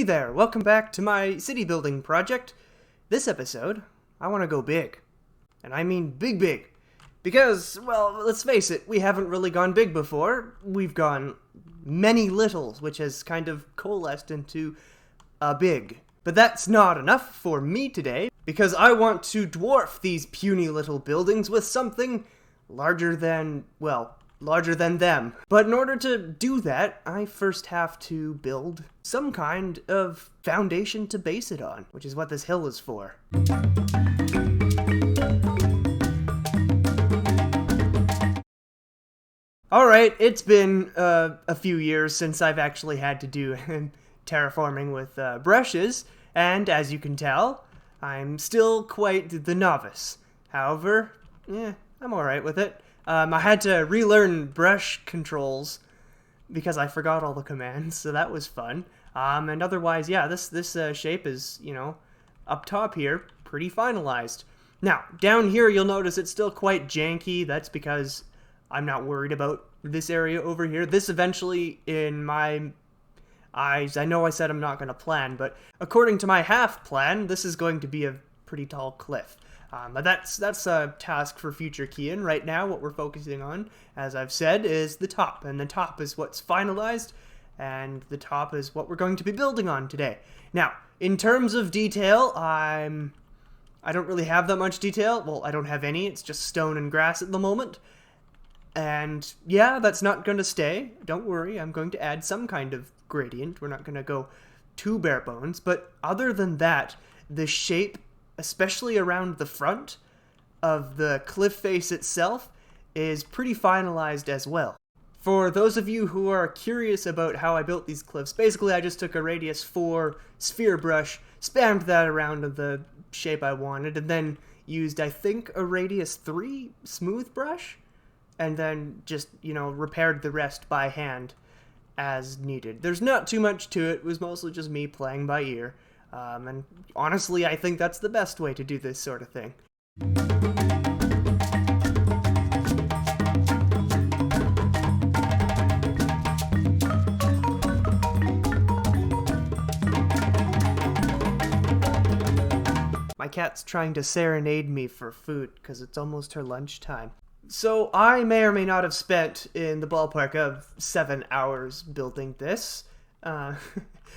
there, welcome back to my city building project. This episode, I want to go big. And I mean big big. Because, well, let's face it, we haven't really gone big before. We've gone many littles, which has kind of coalesced into a big. But that's not enough for me today, because I want to dwarf these puny little buildings with something larger than, well, larger than them. But in order to do that, I first have to build some kind of foundation to base it on, which is what this hill is for. Alright, it's been a few years since I've actually had to do terraforming with brushes, and as you can tell, I'm still quite the novice. However, I'm alright with it. I had to relearn brush controls because I forgot all the commands, so that was fun. And otherwise, yeah, this shape is, up top here, pretty finalized. Now, down here you'll notice it's still quite janky. That's because I'm not worried about this area over here. This eventually, in my eyes, I know I said I'm not going to plan, but according to my half plan, this is going to be a pretty tall cliff. But that's a task for future Kian. Right now, what we're focusing on, as I've said, is the top. And the top is what's finalized, and the top is what we're going to be building on today. Now, in terms of detail, I don't really have that much detail. Well, I don't have any. It's just stone and grass at the moment. And yeah, that's not going to stay. Don't worry, I'm going to add some kind of gradient. We're not going to go too bare bones. But other than that, the shape, especially around the front of the cliff face itself, is pretty finalized as well. For those of you who are curious about how I built these cliffs, basically I just took a radius 4 sphere brush, spammed that around the shape I wanted, and then used, I think, a radius 3 smooth brush, and then just, repaired the rest by hand as needed. There's not too much to it. It was mostly just me playing by ear. And honestly, I think that's the best way to do this sort of thing. My cat's trying to serenade me for food because it's almost her lunchtime. So I may or may not have spent in the ballpark of 7 hours building this.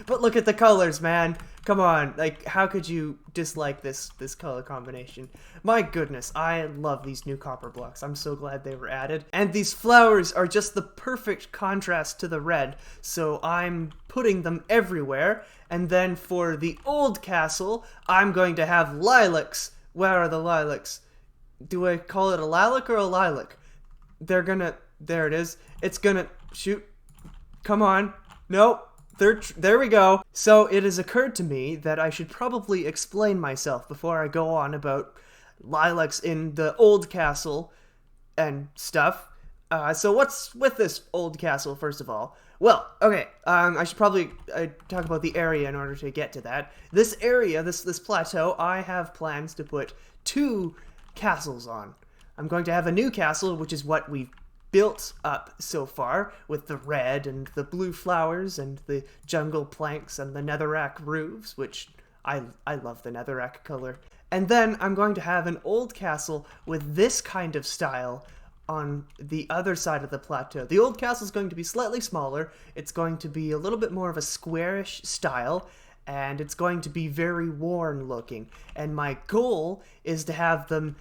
But look at the colors, man. Come on, how could you dislike this color combination? My goodness, I love these new copper blocks. I'm so glad they were added. And these flowers are just the perfect contrast to the red, so I'm putting them everywhere. And then for the old castle, I'm going to have lilacs. Where are the lilacs? Do I call it a lilac or a lilac? There it is. It's gonna, shoot. Come on. Nope. There we go. So it has occurred to me that I should probably explain myself before I go on about lilacs in the old castle and stuff. So what's with this old castle, first of all? Well, okay, I should probably talk about the area in order to get to that. This area, this plateau, I have plans to put 2 castles on. I'm going to have a new castle, which is what we've built up so far, with the red and the blue flowers and the jungle planks and the netherrack roofs, which I love the netherrack color. And then I'm going to have an old castle with this kind of style on the other side of the plateau. The old castle is going to be slightly smaller. It's going to be a little bit more of a squarish style, and it's going to be very worn looking. And my goal is to have them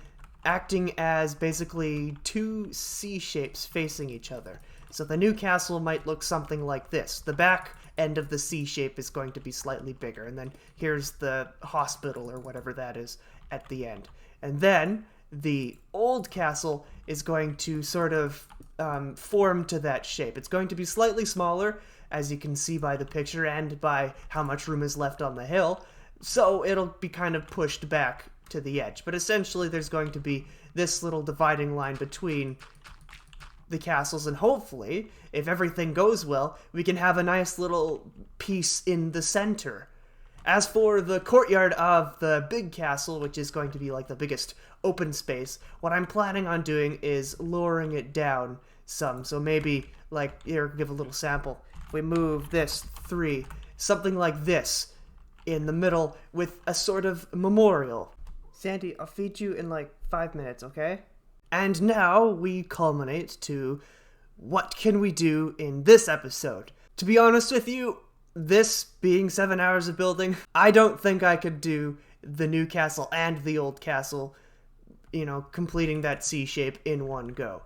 acting as basically 2 C shapes facing each other. So the new castle might look something like this. The back end of the C shape is going to be slightly bigger, and then here's the hospital or whatever that is at the end. And then the old castle is going to sort of form to that shape. It's going to be slightly smaller, as you can see by the picture and by how much room is left on the hill, so it'll be kind of pushed back to the edge. But essentially there's going to be this little dividing line between the castles, and hopefully, if everything goes well, we can have a nice little piece in the center. As for the courtyard of the big castle, which is going to be like the biggest open space, what I'm planning on doing is lowering it down some. So maybe, like, here, give a little sample. If we move this 3 something like this in the middle with a sort of memorial. Sandy, I'll feed you in like 5 minutes, okay? And now we culminate to what can we do in this episode? To be honest with you, this being 7 hours of building, I don't think I could do the new castle and the old castle, completing that C shape in one go.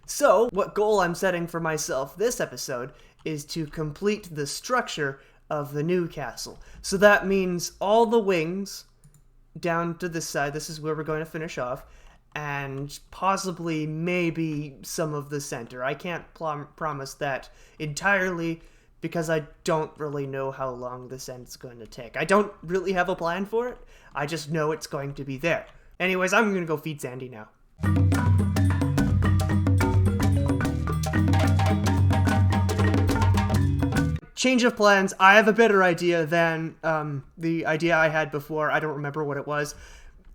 So, what goal I'm setting for myself this episode is to complete the structure of the new castle. So that means all the wings down to this side, this is where we're going to finish off, and possibly maybe some of the center. I can't promise that entirely because I don't really know how long this end's going to take. I don't really have a plan for it. I just know it's going to be there. Anyways, I'm going to go feed Sandy now. Change of plans. I have a better idea than the idea I had before. I don't remember what it was.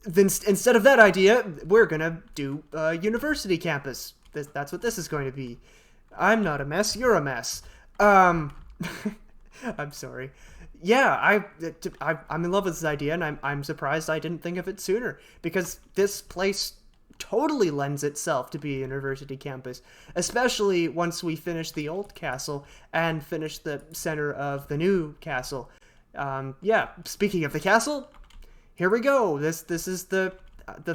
Then instead of that idea, we're gonna do a university campus. That's what this is going to be. I'm not a mess. You're a mess. I'm sorry. Yeah, I'm in love with this idea, and I'm surprised I didn't think of it sooner, because this place totally lends itself to be a university campus, especially once we finish the old castle and finish the center of the new castle. Yeah, speaking of the castle, here we go. This is the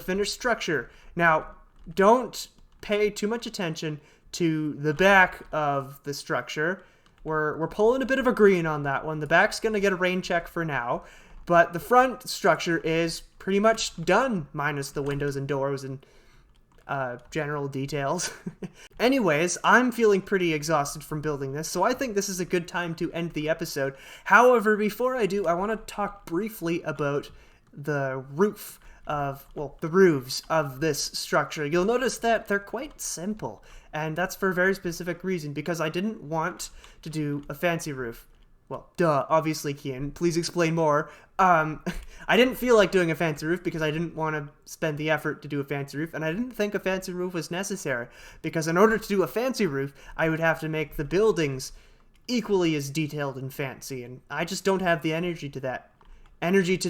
finished structure. Now, don't pay too much attention to the back of the structure. We're pulling a bit of a green on that one. The back's gonna get a rain check for now, but the front structure is pretty much done, minus the windows and doors and general details. Anyways, I'm feeling pretty exhausted from building this, so I think this is a good time to end the episode. However, before I do, I want to talk briefly about the roofs of this structure. You'll notice that they're quite simple, and that's for a very specific reason, because I didn't want to do a fancy roof. Well, duh, obviously, Kian, please explain more. I didn't feel like doing a fancy roof because I didn't want to spend the effort to do a fancy roof, and I didn't think a fancy roof was necessary, because in order to do a fancy roof, I would have to make the buildings equally as detailed and fancy, and I just don't have the energy to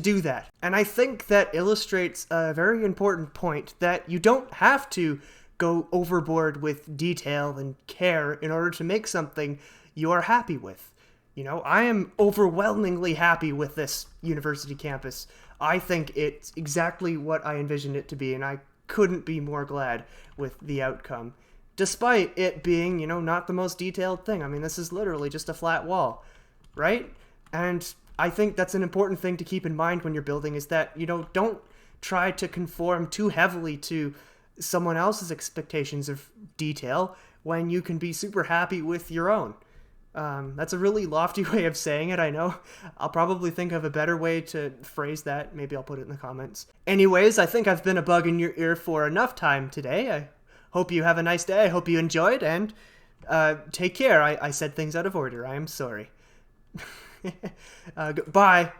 do that. And I think that illustrates a very important point, that you don't have to go overboard with detail and care in order to make something you're happy with. I am overwhelmingly happy with this university campus. I think it's exactly what I envisioned it to be, and I couldn't be more glad with the outcome. Despite it being, not the most detailed thing. I mean, this is literally just a flat wall, right? And I think that's an important thing to keep in mind when you're building, is that, don't try to conform too heavily to someone else's expectations of detail when you can be super happy with your own. That's a really lofty way of saying it, I know. I'll probably think of a better way to phrase that. Maybe I'll put it in the comments. Anyways, I think I've been a bug in your ear for enough time today. I hope you have a nice day. I hope you enjoyed, and take care. I said things out of order. I am sorry. Bye.